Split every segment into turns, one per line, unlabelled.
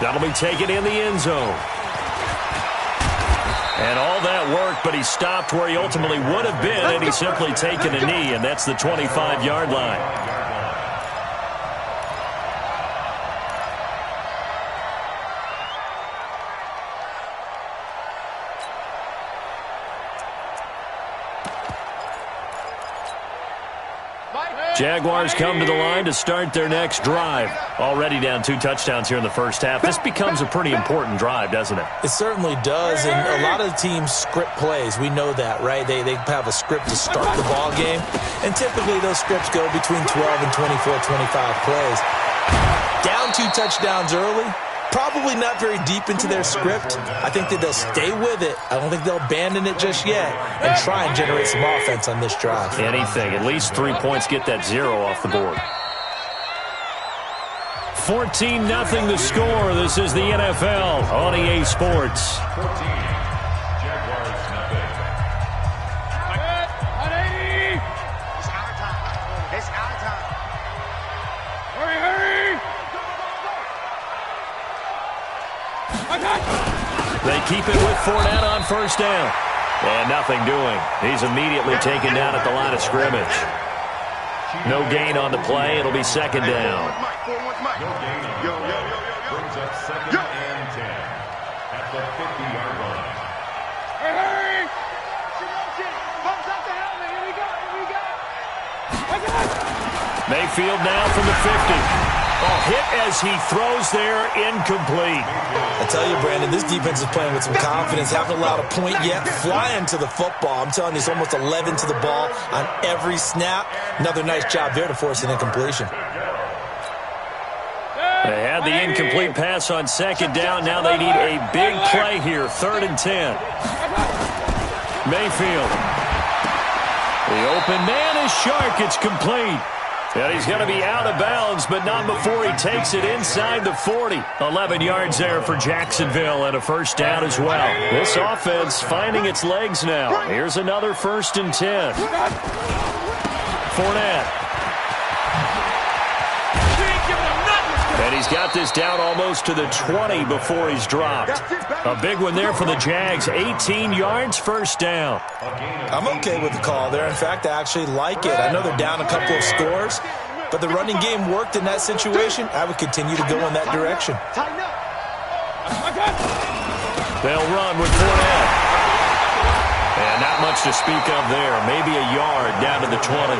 That'll be taken in the end zone. And all that work, but he stopped where he ultimately would have been, and he's simply taken a knee, and that's the 25-yard line. Jaguars come to the line to start their next drive. Already down 2 touchdowns here in the first half. This becomes a pretty important drive, doesn't it?
It certainly does, and a lot of the teams script plays. We know that, right? They have a script to start the ball game, and typically those scripts go between 12 and 24, 25 plays. Down 2 touchdowns early, probably not very deep into their script. I think that they'll stay with it. I don't think they'll abandon it just yet and try and generate some offense on this drive.
Anything. At least 3 points, get that 0 off the board. 14-0 the score. This is the NFL on EA Sports.
14. Jaguars nothing.
It's our time. It's our time. Hurry!
They keep it with Fournette on first down. And nothing doing. He's immediately taken down at the line of scrimmage. No gain on the play. It'll be second down.
No gain on the play. Brings up second and 10 at the 50-yard line.
Hurry! Bumps up the helmet. Here we go.
Mayfield now from the 50. Hit as he throws there, incomplete.
I tell you, Brandon, this defense is playing with some confidence. Haven't allowed a point yet. Flying to the football. I'm telling you, it's almost 11 to the ball on every snap. Another nice job there to force an incompletion.
They had the incomplete pass on second down. Now they need a big play here. 3rd and 10. Mayfield. The open man is Shark. It's complete. And he's going to be out of bounds, but not before he takes it inside the 40. 11 yards there for Jacksonville and a first down as well. This offense finding its legs now. Here's another 1st and 10. Fournette. And he's got this down almost to the 20 before he's dropped. A big one there for the Jags. 18 yards, first down.
I'm okay with the call there. In fact, I actually like it. I know they're down a couple of scores, but the running game worked in that situation. I would continue to go in that direction.
They'll run with Fournette. And not much to speak of there. Maybe a yard down to the 20.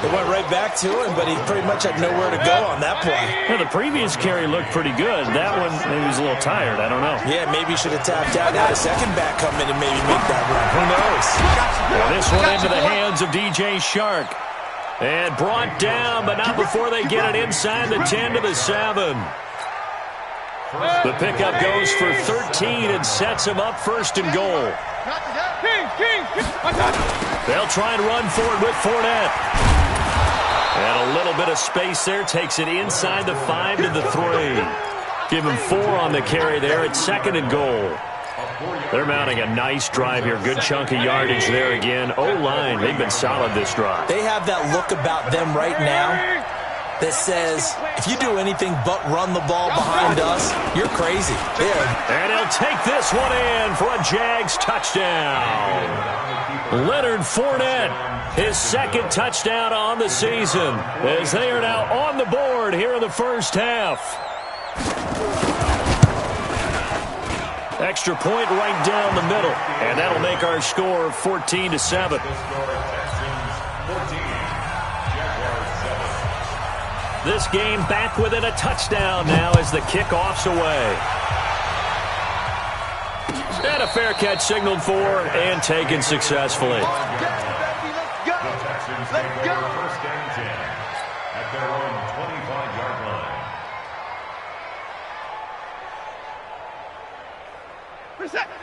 They went right back to him, but he pretty much had nowhere to go on that play.
Well, the previous carry looked pretty good. That one, maybe he was a little tired. I don't know.
Yeah, maybe he should have tapped out, had a second back come in and maybe make that run. Who knows?
Well, this one into the hands of DJ Shark. And brought down, but not before they get it inside the 10 to the 7. The pickup goes for 13 and sets him up 1st and goal. They'll try and run forward with Fournette. And a little bit of space there. Takes it inside the 5 to the 3. Give him 4 on the carry there at 2nd and goal. They're mounting a nice drive here. Good chunk of yardage there again. O-line, they've been solid this drive.
They have that look about them right now that says, if you do anything but run the ball behind us, you're crazy.
And he'll take this one in for a Jags touchdown. Leonard Fournette, his 2nd touchdown on the season, as they are now on the board here in the first half. Extra point right down the middle, and that'll make our score 14-7. This game back within a touchdown now as the kickoff's away. And a fair catch signaled for and taken successfully.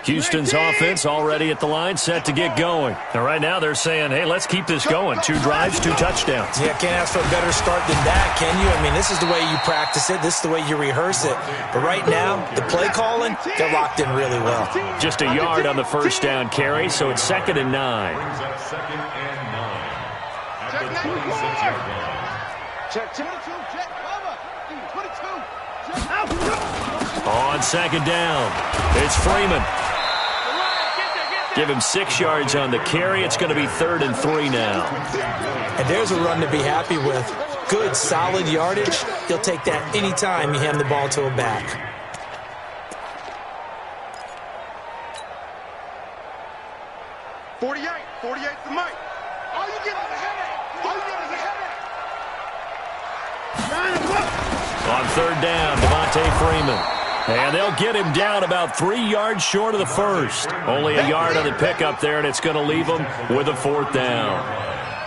Houston's offense already at the line, set to get going. And right now they're saying, hey, let's keep this going. 2 drives, 2 touchdowns.
Yeah, can't ask for a better start than that, can you? I mean, this is the way you practice it. This is the way you rehearse it. But right now, the play calling, they're locked in really well.
Just a yard on the first down carry, so it's 2nd and 9.
Brings up 2nd and 9 at the 26-yard line.
Check 22, check cover. 22.
On second down, it's Freeman. Give him 6 yards on the carry. It's going to be 3rd and 3 now.
And there's a run to be happy with. Good, solid yardage. He'll take that anytime you hand the ball to a back.
'48 to Mike. All you get is a headache. All you get is a headache.
On 3rd down, Devontae Freeman. And they'll get him down about 3 yards short of the first. Only a yard on the pickup there, and it's going to leave him with a 4th down.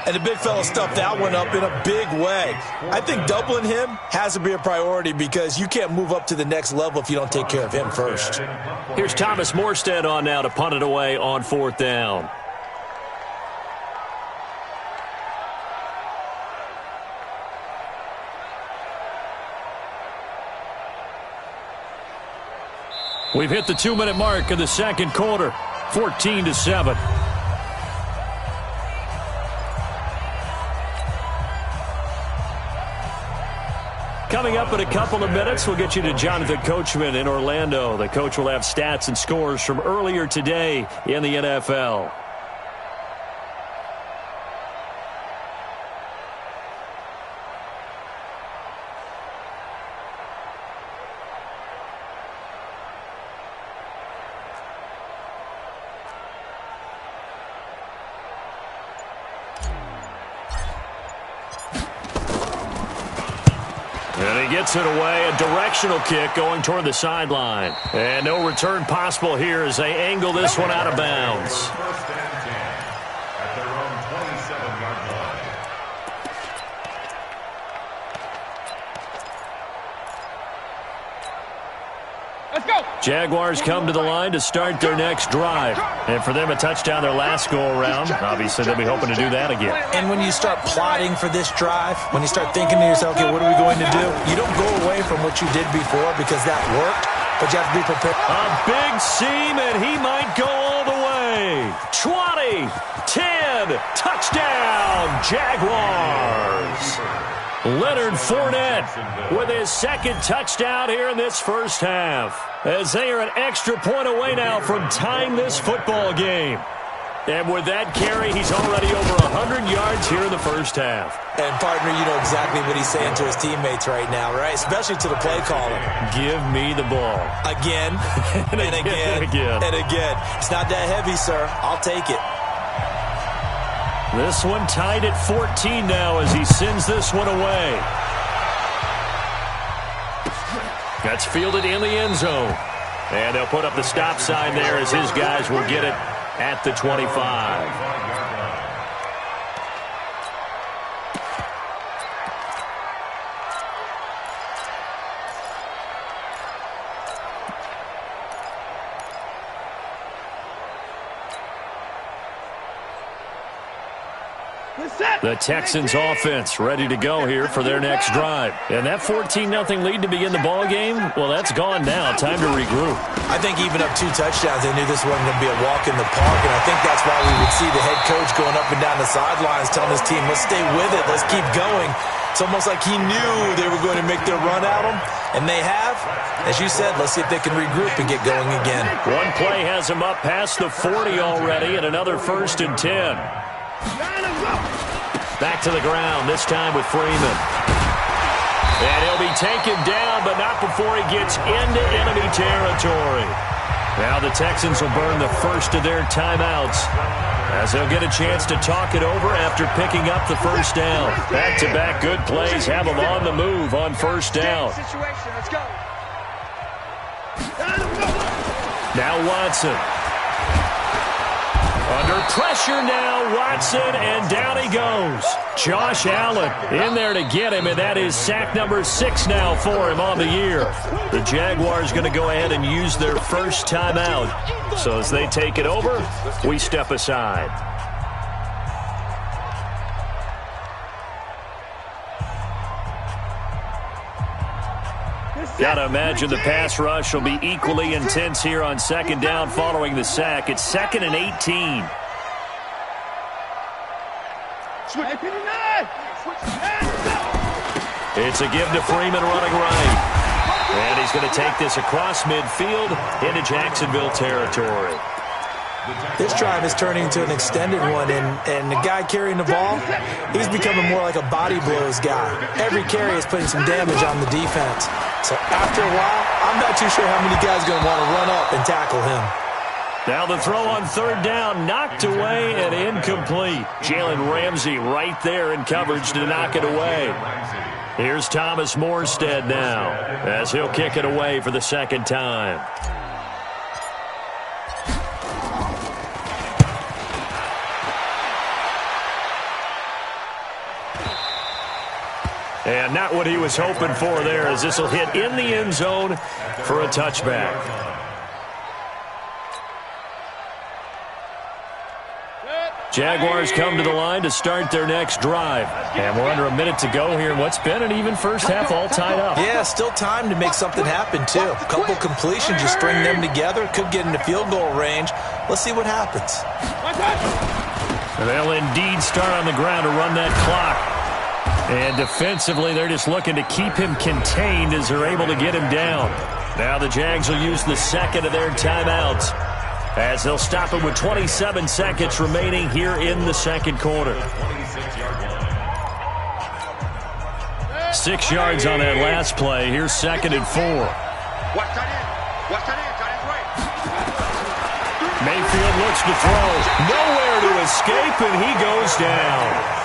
And the big fella stuffed that one up in a big way. I think doubling him has to be a priority because you can't move up to the next level if you don't take care of him first.
Here's Thomas Morstead on now to punt it away on 4th down. We've hit the 2-minute mark of the second quarter, 14-7. Coming up in a couple of minutes, we'll get you to Jonathan Coachman in Orlando. The coach will have stats and scores from earlier today in the NFL. And he gets it away, a directional kick going toward the sideline. And no return possible here as they angle this one out of bounds.
1st and 10 at their own 27-yard line.
Let's go.
Jaguars come to the line to start their next drive. And for them, a touchdown their last go-around. Obviously, they'll be hoping to do that again.
And when you start plotting for this drive, when you start thinking to yourself, okay, what are we going to do? You don't go away from what you did before because that worked, but you have to be prepared.
A big seam, and he might go all the way. 20, 10, touchdown, Jaguars. Leonard Fournette with his 2nd touchdown here in this first half, as they are an extra point away now from tying this football game. And with that carry, he's already over 100 yards here in the first half.
And, partner, you know exactly what he's saying to his teammates right now, right? Especially to the play caller.
Give me the ball.
Again, and again, and again. It's not that heavy, sir. I'll take it.
This one tied at 14 now as he sends this one away. That's fielded in the end zone. And they'll put up the stop sign there as his guys will get it at the 25. The Texans offense ready to go here for their next drive. And that 14-0 lead to begin the ball game, well, that's gone now. Time to regroup.
I think even up 2 touchdowns, they knew this wasn't going to be a walk in the park, and I think that's why we would see the head coach going up and down the sidelines telling his team, let's stay with it, let's keep going. It's almost like he knew they were going to make their run at him, and they have. As you said, let's see if they can regroup and get going again.
One play has him up past the 40 already, and another 1st and 10. Back to the ground, this time with Freeman. And he'll be taken down, but not before he gets into enemy territory. Now the Texans will burn the first of their timeouts as they'll get a chance to talk it over after picking up the first down. Back-to-back good plays have them on the move on 1st down. Now Watson. Under pressure now, Watson, and down he goes. Josh Allen in there to get him, and that is sack number 6 now for him on the year. The Jaguars going to go ahead and use their first timeout. So as they take it over, we step aside. Got to imagine the pass rush will be equally intense here on 2nd down following the sack. It's 2nd and 18. It's a give to Freeman running right. And he's going to take this across midfield into Jacksonville territory.
This drive is turning into an extended one, and the guy carrying the ball, he's becoming more like a body blows guy. Every carry is putting some damage on the defense. So after a while, I'm not too sure how many guys are going to want to run up and tackle him.
Now the throw on third down, knocked away and incomplete. Jalen Ramsey right there in coverage to knock it away. Here's Thomas Morstead now, as he'll kick it away for the second time. And not what he was hoping for there, as this will hit in the end zone for a touchback. Jaguars come to the line to start their next drive. And we're under a minute to go here in what's been an even first half, all tied up.
Yeah, still time to make something happen, too. A couple completions, you string them together, could get into field goal range. Let's see what happens.
And they'll indeed start on the ground to run that clock. And defensively, they're just looking to keep him contained as they're able to get him down. Now the Jags will use the second of their timeouts, as they'll stop it with 27 seconds remaining here in the second quarter. 6 yards on that last play. Here's 2nd and 4. Mayfield looks to throw. Nowhere to escape, and he goes down.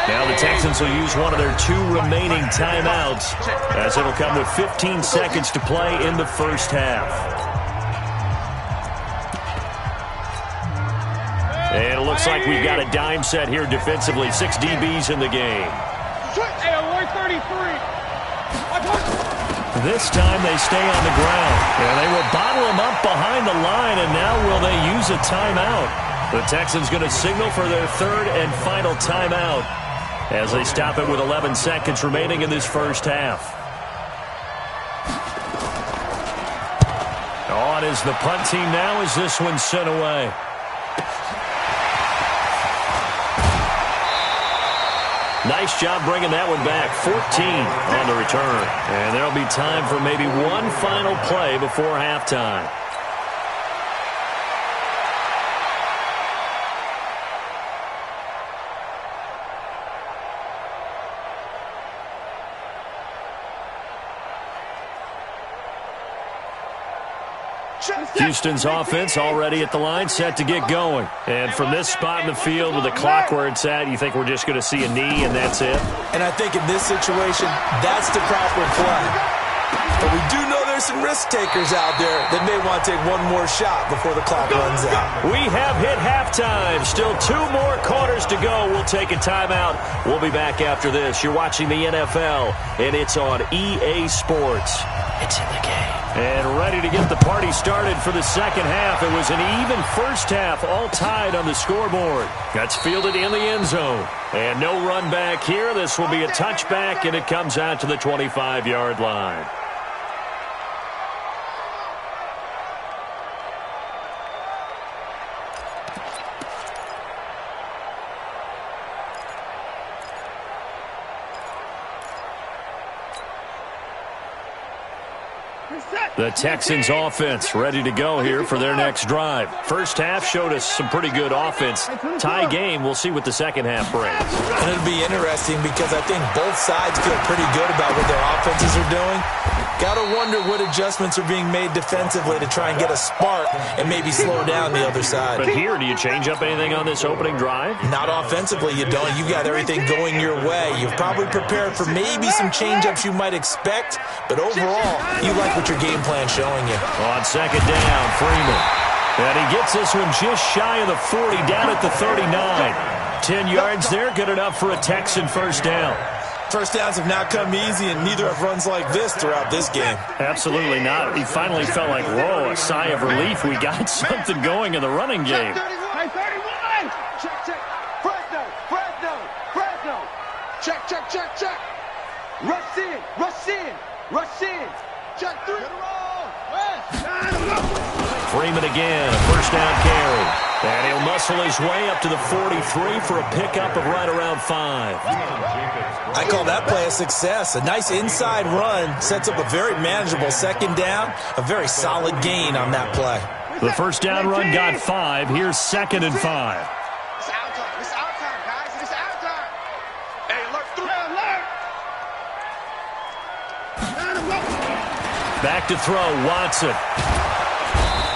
Now the Texans will use one of their 2 remaining timeouts, as it'll come with 15 seconds to play in the first half. And it looks like we've got a dime set here defensively. 6 DBs in the game. This time they stay on the ground, and they will bottle him up behind the line, and now will they use a timeout? The Texans going to signal for their 3rd and final timeout, as they stop it with 11 seconds remaining in this first half. On is the punt team now as this one's sent away. Nice job bringing that one back. 14 on the return. And there'll be time for maybe one final play before halftime. Houston's offense already at the line, set to get going. And from this spot in the field with the clock where it's at, you think we're just going to see a knee and that's it?
And I think in this situation, that's the proper play. But we do know there's some risk takers out there that may want to take one more shot before the clock runs out.
We have hit halftime. Still 2 more quarters to go. We'll take a timeout. We'll be back after this. You're watching the NFL, and it's on EA Sports. It's in the game. And ready to get the party started for the second half. It was an even first half, all tied on the scoreboard. That's fielded in the end zone. And no run back here. This will be a touchback, and it comes out to the 25-yard line. The Texans offense ready to go here for their next drive. First half showed us some pretty good offense. Tie game, we'll see what the second half brings.
And it'll be interesting because I think both sides feel pretty good about what their offenses are doing. Got to wonder what adjustments are being made defensively to try and get a spark and maybe slow down the other side.
But here, do you change up anything on this opening drive?
Not offensively, you don't. You got everything going your way. You've probably prepared for maybe some change-ups you might expect, but overall, you like what your game plan's showing you.
On second down, Freeman. And he gets this one just shy of the 40, down at the 39. 10 yards there, good enough for a Texan first down.
First downs have not come easy, and neither have runs like this throughout this game.
Absolutely not. He finally felt like, whoa, a sigh of relief. We got something going in the running game.
Hey, 31! Check. Fresno. Check. Rush in. Check 3.
Freeman again, a first down carry. And he'll muscle his way up to the 43 for a pickup of right around 5.
I call that play a success. A nice inside run sets up a very manageable second down. A very solid gain on that play.
The first down run got 5. Here's 2nd and 5.
It's our time. It's our time, guys. It's our time. Hey, alert 3. Alert.
Back to throw, Watson.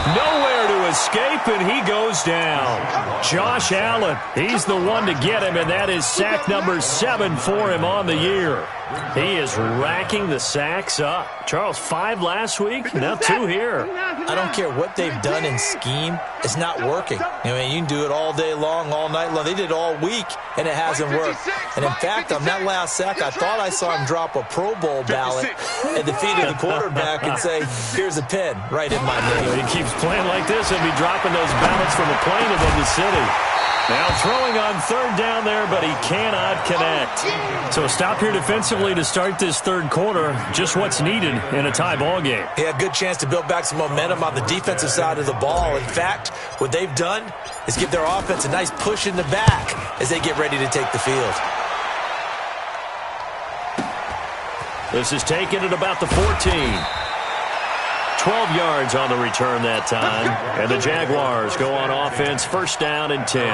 Nowhere to escape, and he goes down. Josh Allen, he's the one to get him, and that is sack number 7 for him on the year. He is racking the sacks up. Charles, 5 last week, now 2 here.
I don't care what they've done in scheme. It's not working. I mean, you can do it all day long, all night long. They did it all week, and it hasn't worked. And, in fact, on that last sack, I thought I saw him drop a Pro Bowl ballot at the feet of the quarterback and say, here's a pin right in my name.
He keeps playing like this, he'll be dropping those ballots from a plane above the city. Now throwing on 3rd down there, but he cannot connect. So a stop here defensively to start this 3rd quarter. Just what's needed in a tie ball game.
Yeah, good chance to build back some momentum on the defensive side of the ball. In fact, what they've done is give their offense a nice push in the back as they get ready to take the field.
This is taken at about the 14. 12 yards on the return that time. And the Jaguars go on offense, first down and 10.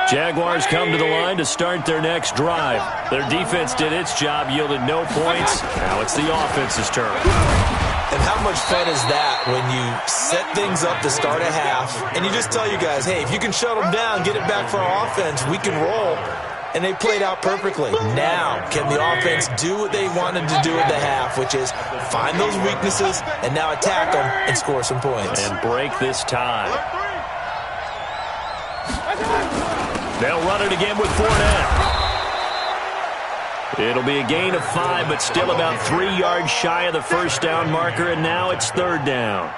Jaguars come to the line to start their next drive. Their defense did its job, yielded no points. Now it's the offense's turn.
And how much fun is that when you set things up to start a half, and you just tell you guys, hey, if you can shut them down, get it back for our offense, we can roll. And they played out perfectly. Now, can the offense do what they wanted to do at the half, which is find those weaknesses and now attack them and score some points.
And break this tie. They'll run it again with Fournette. It'll be a gain of 5, but still about 3 yards shy of the first down marker, and now it's 3rd down.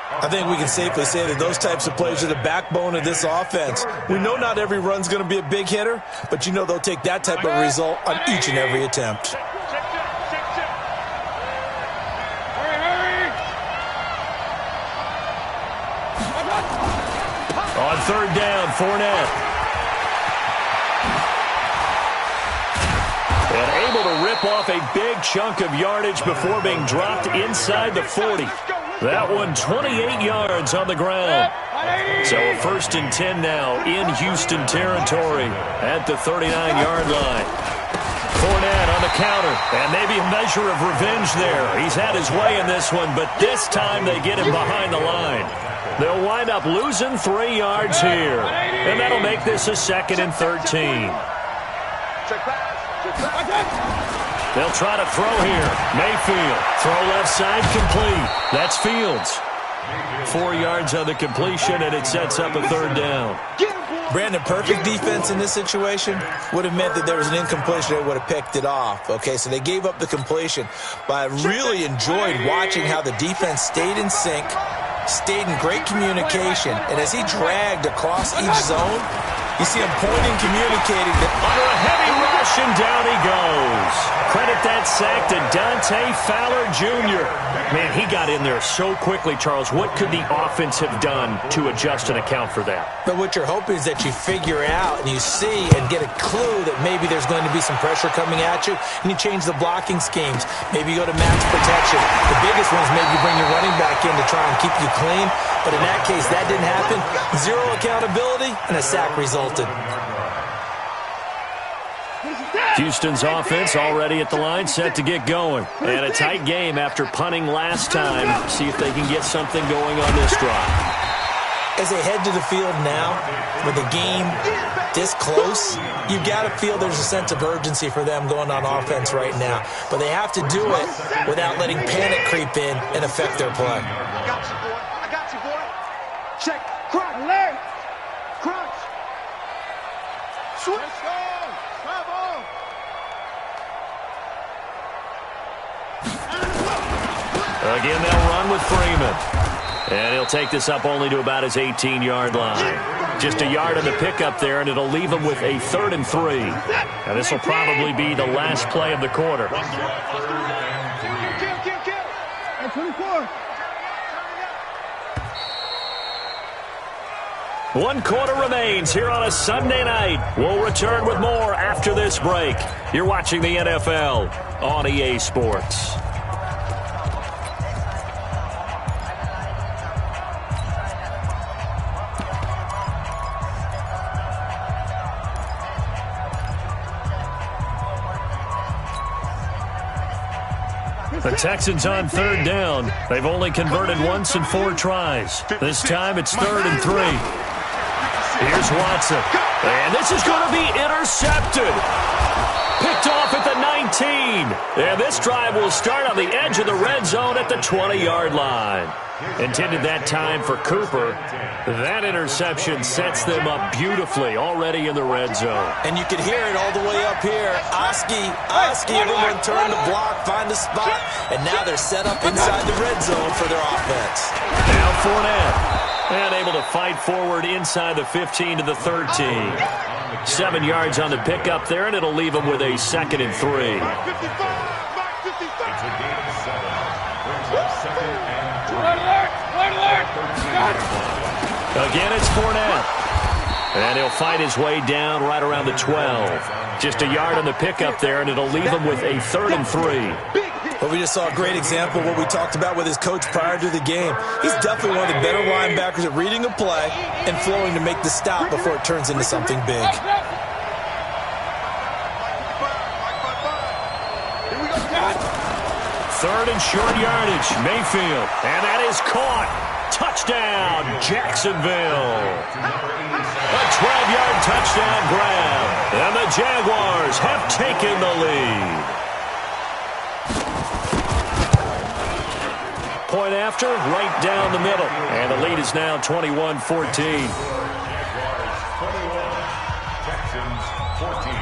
I think we can safely say that those types of plays are the backbone of this offense. We know not every run's going to be a big hitter, but you know they'll take that type of result on each and every attempt.
On 3rd down, Fournette. And able to rip off a big chunk of yardage before being dropped inside the 40. That one 28 yards on the ground. So a 1st and 10 now in Houston territory at the 39-yard line. Fournette on the counter, and maybe a measure of revenge there. He's had his way in this one, but this time they get him behind the line. They'll wind up losing 3 yards here, and that'll make this a 2nd and 13. They'll try to throw here. Mayfield, throw left side, complete. That's Fields. 4 yards on the completion, and it sets up a 3rd down.
Brandon, perfect defense in this situation would have meant that there was an incompletion. They would have picked it off. Okay, so they gave up the completion. But I really enjoyed watching how the defense stayed in sync, stayed in great communication, and as he dragged across each zone, you see him pointing, communicating.
Under a heavy rush, and down he goes. Credit that sack to Dante Fowler Jr. Man, he got in there so quickly, Charles. What could the offense have done to adjust and account for that?
But what you're hoping is that you figure out and you see and get a clue that maybe there's going to be some pressure coming at you, and you change the blocking schemes. Maybe you go to max protection. The biggest one is maybe you bring your running back in to try and keep you clean. But in that case, that didn't happen. 0 accountability, and a sack resulted.
Houston's offense already at the line, set to get going. And a tight game after punting last time. See if they can get something going on this drive.
As they head to the field now, with the game this close, you've got to feel there's a sense of urgency for them going on offense right now. But they have to do it without letting panic creep in and affect their play.
I got you, boy. I got you, boy. Check. Crunch. Leg. Crunch. Switch. Let's go. Bravo.
Again, they'll run with Freeman. And he'll take this up only to about his 18-yard line. Just a yard on the pickup there, and it'll leave him with a 3rd and 3. And this will probably be the last play of the quarter. 1 quarter remains here on a Sunday night. We'll return with more after this break. You're watching the NFL on EA Sports. The Texans on 3rd down. They've only converted once in 4 tries. This time it's 3rd and 3. Here's Watson. And this is going to be intercepted. Picked off at the 19. And this drive will start on the edge of the red zone at the 20-yard line. Intended that time for Cooper. That interception sets them up beautifully already in the red zone.
And you can hear it all the way up here. Oski, everyone turn to block, find a spot, and now they're set up inside the red zone for their offense.
Now Fournette. And able to fight forward inside the 15 to the 13. 7 yards on the pickup there, and it'll leave them with a 2nd and 3.
It's a gain of 7. Brings up 2nd and 3.
Again, it's Fournette. And he'll fight his way down right around the 12. Just a yard on the pickup there, and it'll leave him with a 3rd and 3.
Well, we just saw a great example of what we talked about with his coach prior to the game. He's definitely one of the better linebackers at reading a play and flowing to make the stop before it turns into something big.
3rd and short yardage, Mayfield. And that is caught. Touchdown, Jacksonville. A 12-yard touchdown grab. And the Jaguars have taken the lead. Point after, right down the middle. And the lead is now 21-14.
Jaguars 21, Texans 14.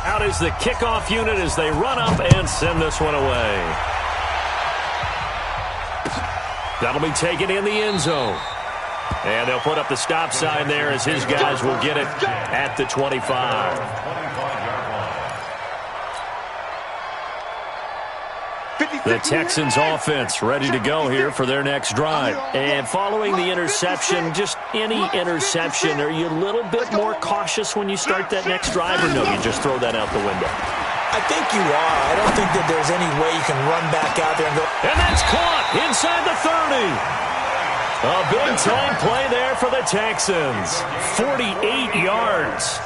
Out is the kickoff unit as they run up and send this one away. That'll be taken in the end zone. And they'll put up the stop sign there as his guys will get it at the 25. The Texans offense ready to go here for their next drive. And following the interception, just any interception, are you a little bit more cautious when you start that next drive, or no, you just throw that out the window?
I think you are. I don't think that there's any way you can run back out there and go.
And that's caught inside the 30. A big-time play there for the Texans. 48 yards.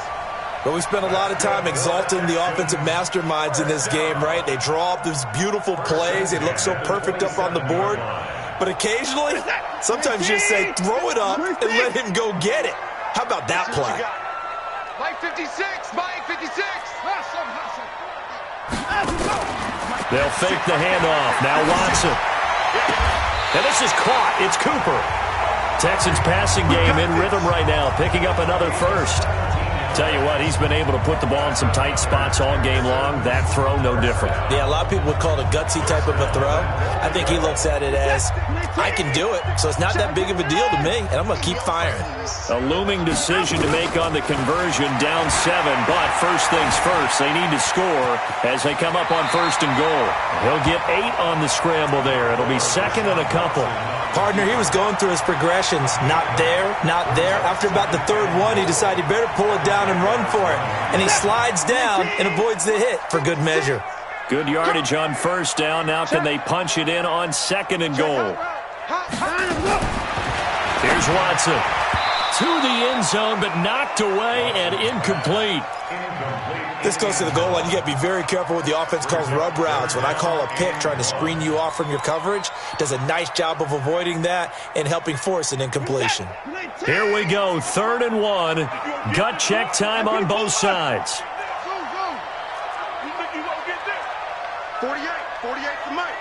But we spent a lot of time exalting the offensive masterminds in this game, right? They draw up these beautiful plays. They look so perfect up on the board. But occasionally, sometimes you just say, throw it up and let him go get it. How about that play?
Mike 56, Mike 56.
They'll fake the handoff. Now Watson. And this is caught. It's Cooper. Texans passing game in rhythm right now, picking up another first. Tell you what, he's been able to put the ball in some tight spots all game long. That throw, no different.
Yeah, a lot of people would call it a gutsy type of a throw. I think he looks at it as, I can do it, so it's not that big of a deal to me, and I'm going to keep firing.
A looming decision to make on the conversion, down 7, but first things first, they need to score as they come up on 1st and goal. He'll get 8 on the scramble there. It'll be 2nd and a couple.
Partner, he was going through his progressions. Not there, not there. After about the 3rd one, he decided he better pull it down and run for it. And he slides down and avoids the hit for good measure.
Good yardage on 1st down. Now can they punch it in on 2nd and goal? Here's Watson. To the end zone, but knocked away and incomplete.
This close to the goal line, you got to be very careful with the offense calls rub routes. When I call a pick trying to screen you off from your coverage, does a nice job of avoiding that and helping force an incompletion.
Here we go, 3rd and 1. Gut check time on both sides.
48 for Mike.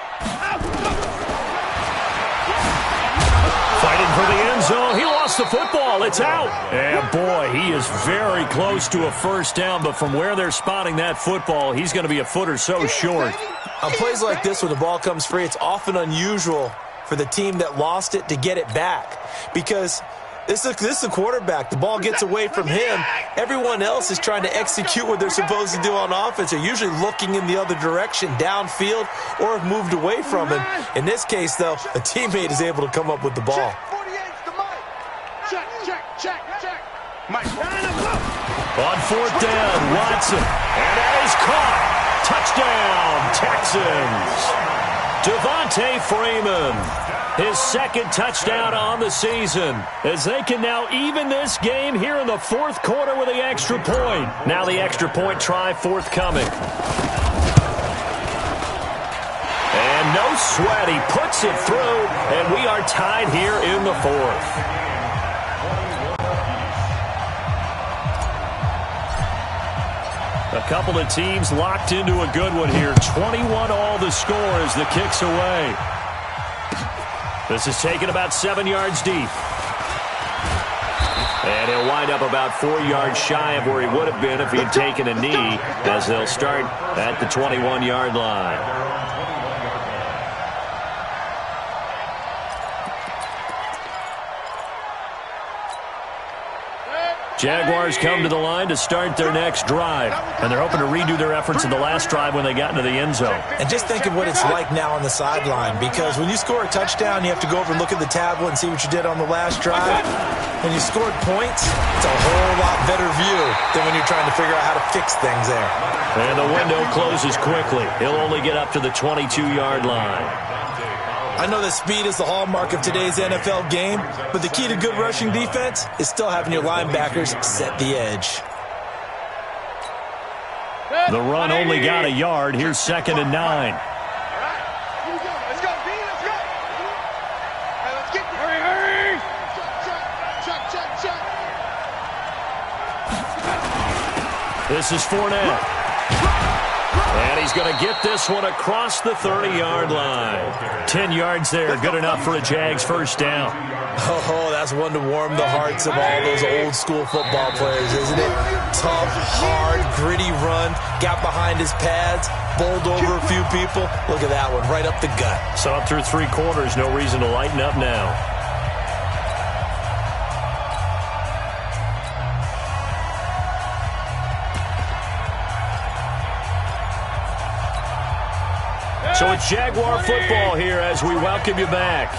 Fighting for the end zone. He lost the football. It's out. And boy, he is very close to a 1st down, but from where they're spotting that football, he's going to be a foot or so short.
On plays like this, when the ball comes free, it's often unusual for the team that lost it to get it back, because This is a quarterback. The ball gets away from him. Everyone else is trying to execute what they're supposed to do on offense. They're usually looking in the other direction, downfield, or have moved away from him. In this case, though, a teammate is able to come up with the ball.
Mike.
On fourth down, Watson. And that is caught. Touchdown, Texans. Devontae Freeman. His second touchdown on the season, as they can now even this game here in the fourth quarter with the extra point. Now the extra point try forthcoming. And no sweat, he puts it through, and we are tied here in the fourth. A couple of teams locked into a good one here. 21 all the score as the kick's away. This is taken about 7 yards deep. And he'll wind up about 4 yards shy of where he would have been if he had taken a knee, as they'll start at the 21-yard line. Jaguars come to the line to start their next drive, and they're hoping to redo their efforts in the last drive when they got into the end zone.
And just think of what it's like now on the sideline, because when you score a touchdown, you have to go over and look at the tablet and see what you did on the last drive. When you scored points, it's a whole lot better view than when you're trying to figure out how to fix things there.
And the window closes quickly. He'll only get up to the 22-yard line.
I know that speed is the hallmark of today's NFL game, but the key to good rushing defense is still having your linebackers set the edge.
The run only got a yard. Here's 2nd and 9.
All right. Here we go. Let's go, B. Let's go. Hey, let's get there. Hurry. Check.
This is Fournette. And he's going to get this one across the 30-yard line. 10 yards there, good enough for a Jags first down.
Oh, that's one to warm the hearts of all those old-school football players, isn't it? Tough, hard, gritty run, got behind his pads, bowled over a few people. Look at that one, right up the gut.
So up through 3 quarters, no reason to lighten up now. So it's Jaguar football here as we welcome you back.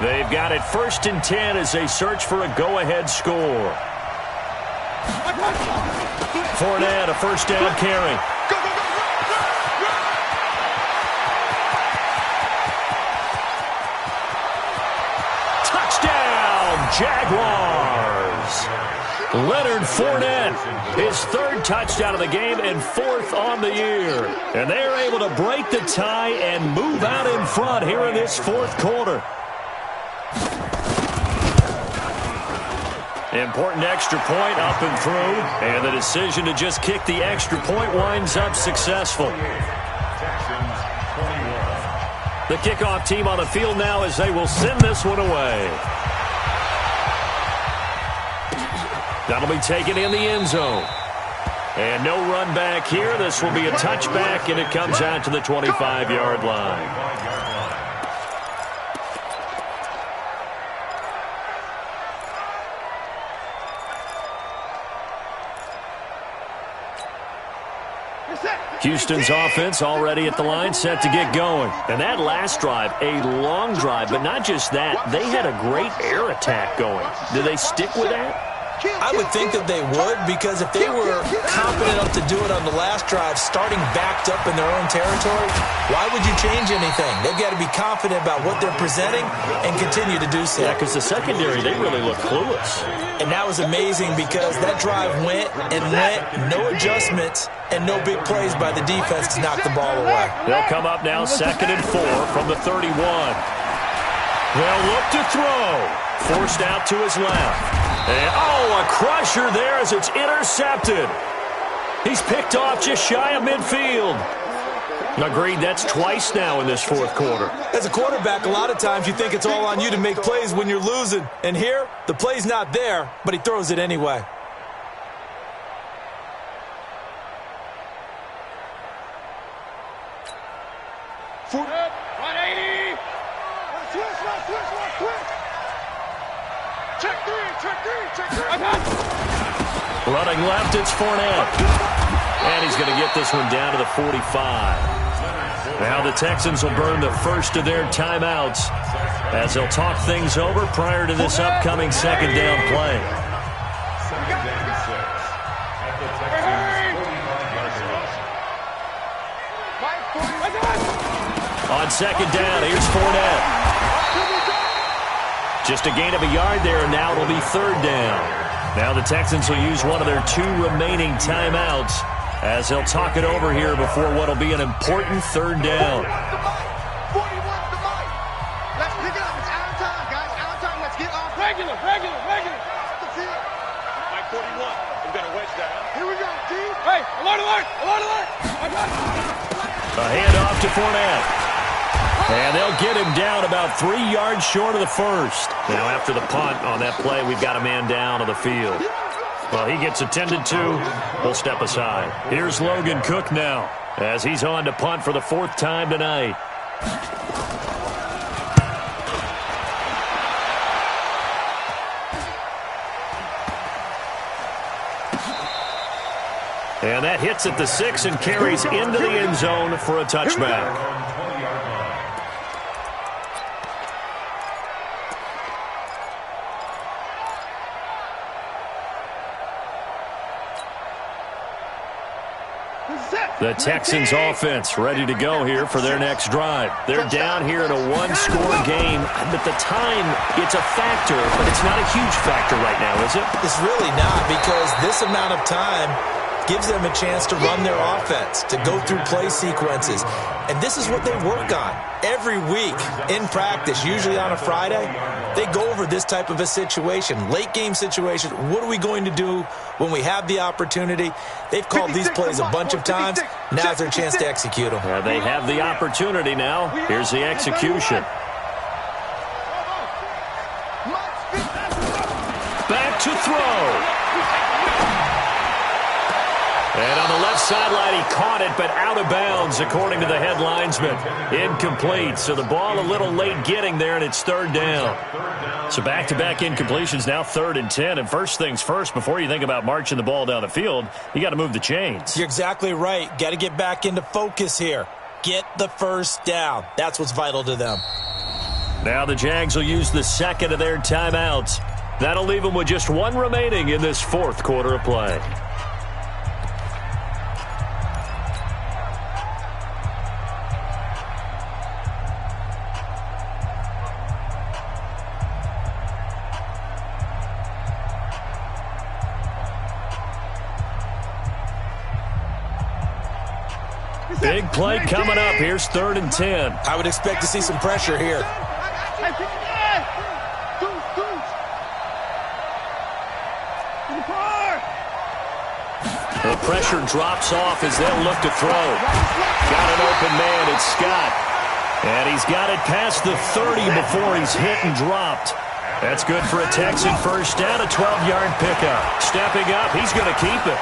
They've got it 1st and 10 as they search for a go-ahead score. Fournette, a first down carry. Touchdown, Jaguars! Leonard Fournette, his 3rd touchdown of the game and 4th on the year. And they're able to break the tie and move out in front here in this 4th quarter. Important extra point up and through. And the decision to just kick the extra point winds up successful. The kickoff team on the field now as they will send this one away. That'll be taken in the end zone. And no run back here. This will be a touchback, and it comes out to the 25-yard line. Houston's offense already at the line, set to get going. And that last drive, a long drive, but not just that. They had a great air attack going. Do they stick with that?
I would think that they would, because if they were confident enough to do it on the last drive, starting backed up in their own territory, why would you change anything? They've got to be confident about what they're presenting and continue to do so.
Yeah, because the secondary, they really look clueless.
And that was amazing because that drive went, no adjustments, and no big plays by the defense to knock the ball away.
They'll come up now 2nd and 4 from the 31. They'll look to throw. Forced out to his left. And, a crusher there as it's intercepted. He's picked off just shy of midfield. Agreed, that's twice now in this 4th quarter.
As a quarterback, a lot of times you think it's all on you to make plays when you're losing. And here, the play's not there, but he throws it anyway.
Check three. I got it.
Running left, it's Fournette. And he's going to get this one down to the 45. Now the Texans will burn the first of their timeouts as they'll talk things over prior to this upcoming second down play.
Second and 6 at the Texans' 45-yard line.
On second down, here's Fournette. Just a gain of a yard there, and now it'll be third down. Now the Texans will use one of their 2 remaining timeouts as they'll talk it over here before what will be an important third down.
41 to Mike. Let's pick it up. It's out of time, guys. Out of time. Let's get off. Regular. The field. Mike 41. We've got to wedge that. Here we go, team. Hey, alert.
A handoff to Fournette. And they'll get him down about 3 yards short of the first. Now after the punt on that play, we've got a man down on the field. Well, he gets attended to. We'll step aside. Here's Logan Cook now as he's on to punt for the 4th time tonight. And that hits at the 6 and carries into the end zone for a touchback. The Texans offense ready to go here for their next drive. They're down here in a 1-score game. At the time, it's a factor, but it's not a huge factor right now, is it?
It's really not, because this amount of time gives them a chance to run their offense, to go through play sequences. And this is what they work on every week in practice, usually on a Friday. They go over this type of a situation, late game situation. What are we going to do when we have the opportunity? They've called these plays a bunch of times. Now's their chance to execute them.
They have the opportunity now. Here's the execution. Back to throw. And on the left sideline, he caught it, but out of bounds, according to the headlinesman. Incomplete, so the ball a little late getting there, and it's third down. So back-to-back incompletions, now 3rd and 10. And first things first, before you think about marching the ball down the field, you got to move the chains.
You're exactly right. Got to get back into focus here. Get the first down. That's what's vital to them.
Now the Jags will use the second of their timeouts. That'll leave them with just 1 remaining in this 4th quarter of play. Big play coming up. Here's 3rd and 10.
I would expect to see some pressure here.
The pressure drops off as they'll look to throw. Got an open man. It's Scott. And he's got it past the 30 before he's hit and dropped. That's good for a Texan first down, a 12-yard pickup. Stepping up, he's going to keep it.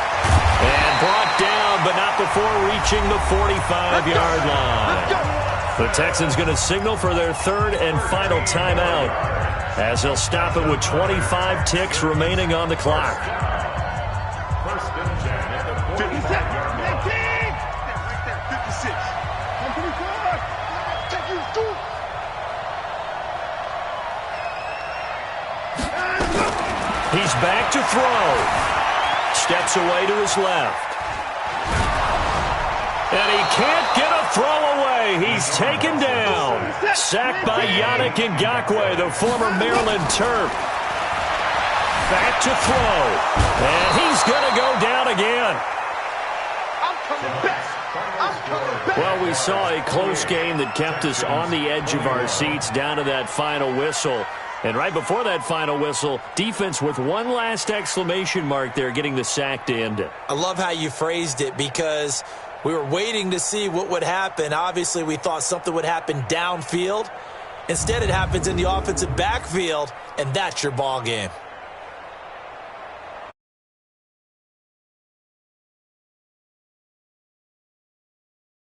And brought down, but not before reaching the 45-yard line. The Texans going to signal for their 3rd and final timeout as they'll stop it with 25 ticks remaining on the clock.
First and 10 at the 45-yard line.
56. 125. Take you through.
He's back to throw. Steps away to his left. And he can't get a throw away. He's taken down. Sacked by Yannick Ngakoue, the former Maryland Terp. Back to throw. And he's going to go down again.
I'm coming back.
Well, we saw a close game that kept us on the edge of our seats down to that final whistle. And right before that final whistle, defense with one last exclamation mark there, getting the sack to end it.
I love how you phrased it, because we were waiting to see what would happen. Obviously, we thought something would happen downfield. Instead, it happens in the offensive backfield, and that's your ball game.